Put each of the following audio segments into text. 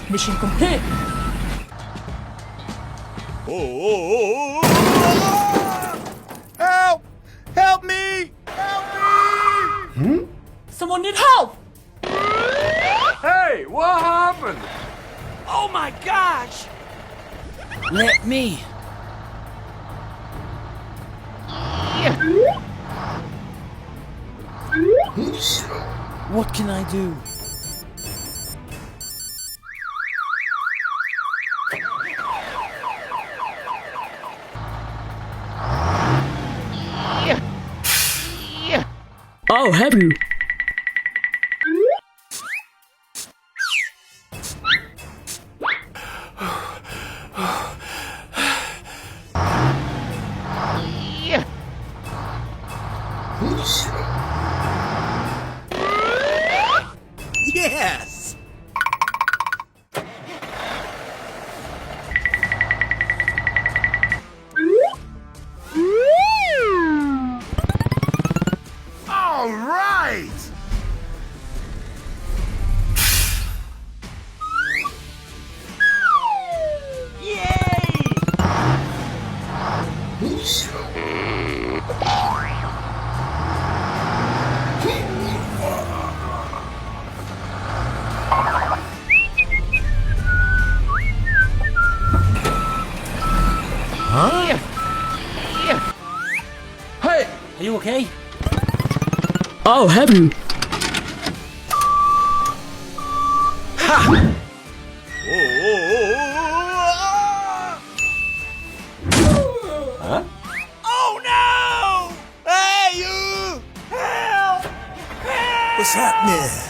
Mission complete. Oh. Help! Help me! Help me! Someone need help! Hey, what happened? Oh my gosh! Let me. What can I do? Oh, have you? Yes! All right! Hey! Are you okay? Oh, have you? Huh? Oh no! Hey, you! Help! Help! What's happening?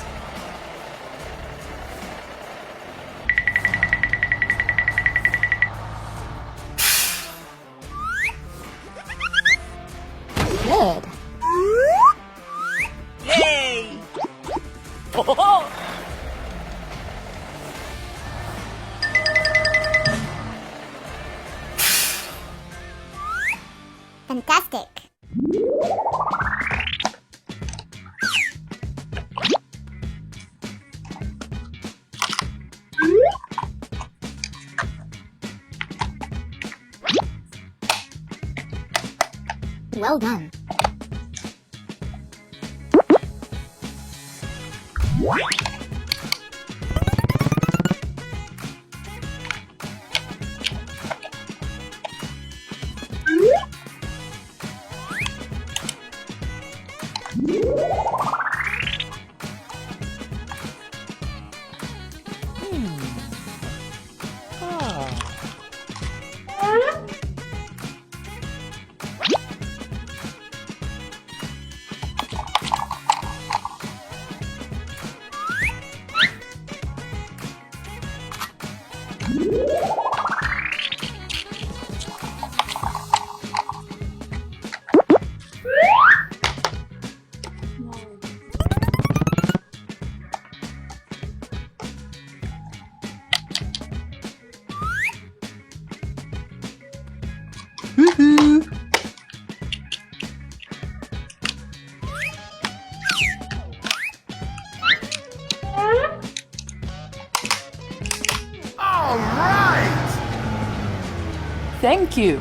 Good. Yay! Fantastic. Well done. All right! Thank you.